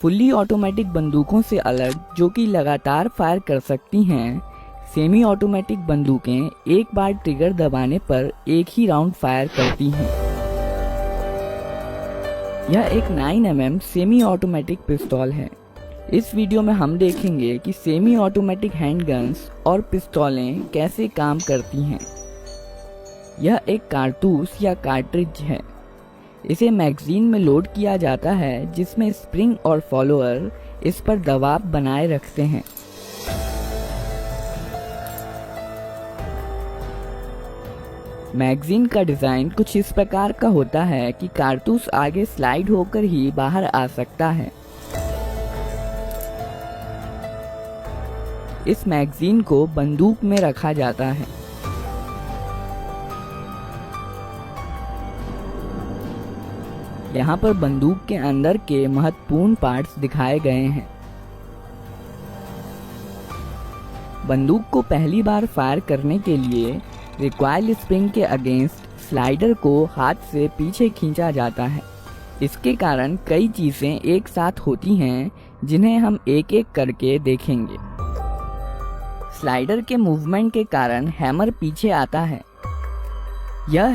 Fully automatic बंदूकों से अलग जो कि लगातार फायर कर सकती हैं, सेमी ऑटोमेटिक बंदूकें एक बार ट्रिगर दबाने पर एक ही राउंड फायर करती हैं। यह एक 9mm सेमी ऑटोमेटिक पिस्तौल है। इस वीडियो में हम देखेंगे कि सेमी ऑटोमेटिक हैंडगन्स और पिस्तौलें कैसे काम करती हैं। यह एक कारतूस या कार्ट्रिज है। इसे मैगजीन में लोड किया जाता है जिसमें स्प्रिंग और फॉलोअर इस पर दबाव बनाए रखते हैं। मैगजीन का डिज़ाइन कुछ इस प्रकार का होता है कि कारतूस आगे स्लाइड होकर ही बाहर आ सकता है। इस मैगजीन को बंदूक में रखा जाता है। यहाँ पर बंदूक के अंदर के महत्वपूर्ण पार्ट्स दिखाए गए हैं। बंदूक को पहली बार फायर करने के लिए रिकॉइल स्प्रिंग के अगेंस्ट स्लाइडर को हाथ से पीछे खींचा जाता है। इसके कारण कई चीजें एक साथ होती हैं जिन्हें हम एक एक करके देखेंगे। स्लाइडर के मूवमेंट के कारण हैमर पीछे आता है। यह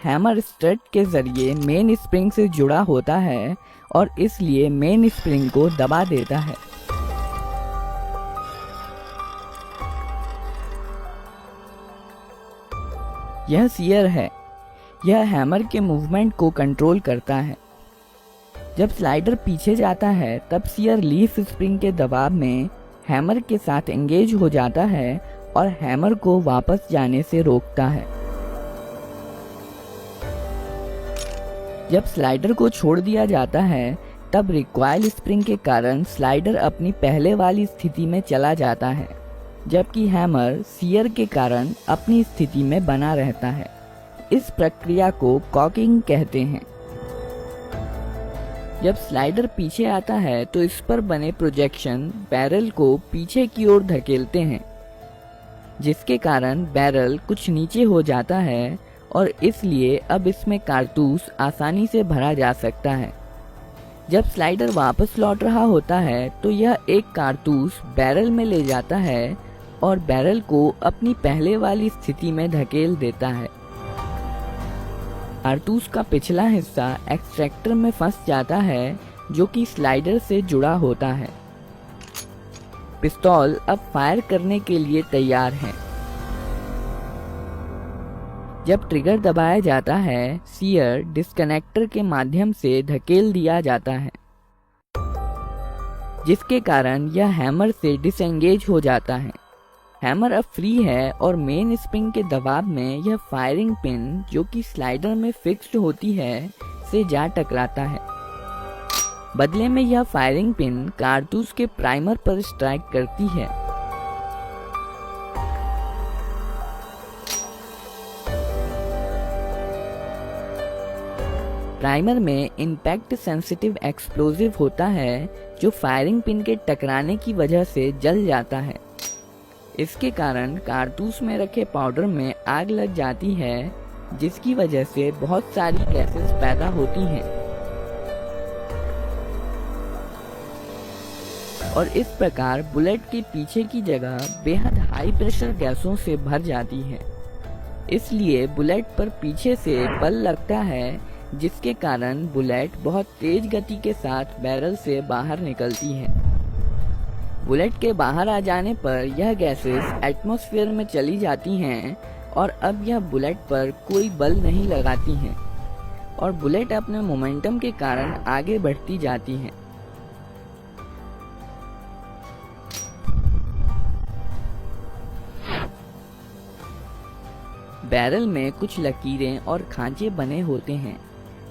हैमर स्ट्रट के जरिए मेन स्प्रिंग से जुड़ा होता है और इसलिए मेन स्प्रिंग को दबा देता है। यह सीयर है। यह हैमर के मूवमेंट को कंट्रोल करता है। जब स्लाइडर पीछे जाता है तब सीयर लीफ स्प्रिंग के दबाव में हैमर के साथ एंगेज हो जाता है और हैमर को वापस जाने से रोकता है। जब स्लाइडर को छोड़ दिया जाता है तब रिकॉइल स्प्रिंग के कारण स्लाइडर अपनी पहले वाली स्थिति में चला जाता है, जबकि हैमर सीयर के कारण अपनी स्थिति में बना रहता है। इस प्रक्रिया को कॉकिंग कहते हैं। जब स्लाइडर पीछे आता है तो इस पर बने प्रोजेक्शन बैरल को पीछे की ओर धकेलते हैं, जिसके कारण बैरल कुछ नीचे हो जाता है और इसलिए अब इसमें कारतूस आसानी से भरा जा सकता है। जब स्लाइडर वापस लौट रहा होता है तो यह एक कारतूस बैरल में ले जाता है और बैरल को अपनी पहले वाली स्थिति में धकेल देता है। कारतूस का पिछला हिस्सा एक्सट्रैक्टर में फंस जाता है जो कि स्लाइडर से जुड़ा होता है। पिस्तौल अब फायर करने के लिए तैयार है। जब ट्रिगर दबाया जाता है, सीयर डिस्कनेक्टर के माध्यम से धकेल दिया जाता है, जिसके कारण यह हैमर से डिसएंगेज हो जाता है। हैमर अब फ्री है और मेन स्प्रिंग के दबाव में यह फायरिंग पिन जो कि स्लाइडर में फिक्स्ड होती है से जा टकराता है। बदले में यह फायरिंग पिन कारतूस के प्राइमर पर स्ट्राइक करती है। प्राइमर में इम्पैक्ट सेंसिटिव एक्सप्लोजिव होता है जो फायरिंग पिन के टकराने की वजह से जल जाता है। इसके कारण कारतूस में रखे पाउडर में आग लग जाती है, जिसकी वजह से बहुत सारी गैसेस पैदा होती हैं और इस प्रकार बुलेट के पीछे की जगह बेहद हाई प्रेशर गैसों से भर जाती है। इसलिए बुलेट पर पीछे से बल लगता है, जिसके कारण बुलेट बहुत तेज गति के साथ बैरल से बाहर निकलती है। बुलेट के बाहर आ जाने पर यह गैसेस एटमॉस्फेयर में चली जाती हैं और अब यह बुलेट पर कोई बल नहीं लगाती हैं और बुलेट अपने मोमेंटम के कारण आगे बढ़ती जाती है। बैरल में कुछ लकीरें और खांचे बने होते हैं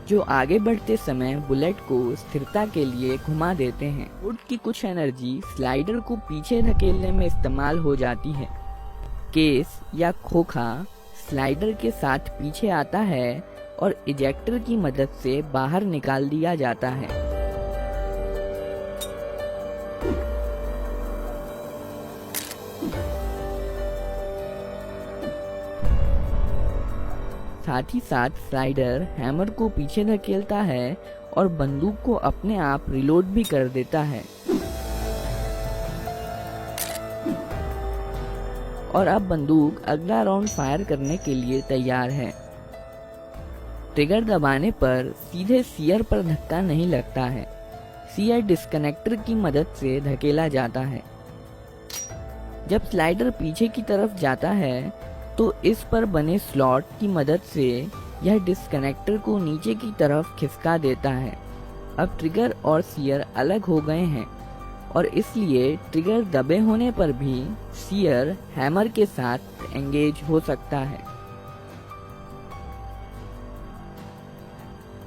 जो आगे बढ़ते समय बुलेट को स्थिरता के लिए घुमा देते हैं। वुड की कुछ एनर्जी स्लाइडर को पीछे धकेलने में इस्तेमाल हो जाती है। केस या खोखा स्लाइडर के साथ पीछे आता है और इजेक्टर की मदद से बाहर निकाल दिया जाता है। साथ ही साथ स्लाइडर हैमर को पीछे धकेलता है और बंदूक को अपने आप रिलोड भी कर देता है। और अब बंदूक अगला राउंड फायर करने के लिए तैयार है। ट्रिगर दबाने पर सीधे सियर पर धक्का नहीं लगता है, सियर डिस्कनेक्टर की मदद से धकेला जाता है। जब स्लाइडर पीछे की तरफ जाता है तो इस पर बने स्लॉट की मदद से यह डिस्कनेक्टर को नीचे की तरफ खिसका देता है। अब ट्रिगर और सियर अलग हो गए हैं और इसलिए ट्रिगर दबे होने पर भी सियर हैमर के साथ एंगेज हो सकता है।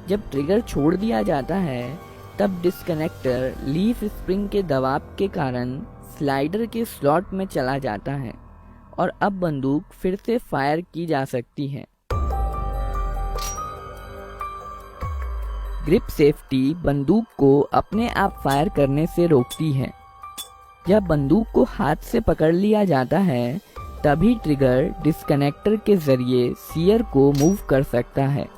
जब ट्रिगर छोड़ दिया जाता है तब डिस्कनेक्टर लीफ स्प्रिंग के दबाव के कारण स्लाइडर के स्लॉट में चला जाता है और अब बंदूक फिर से फायर की जा सकती है। ग्रिप सेफ्टी बंदूक को अपने आप फायर करने से रोकती है। जब बंदूक को हाथ से पकड़ लिया जाता है तभी ट्रिगर डिस्कनेक्टर के जरिए सियर को मूव कर सकता है।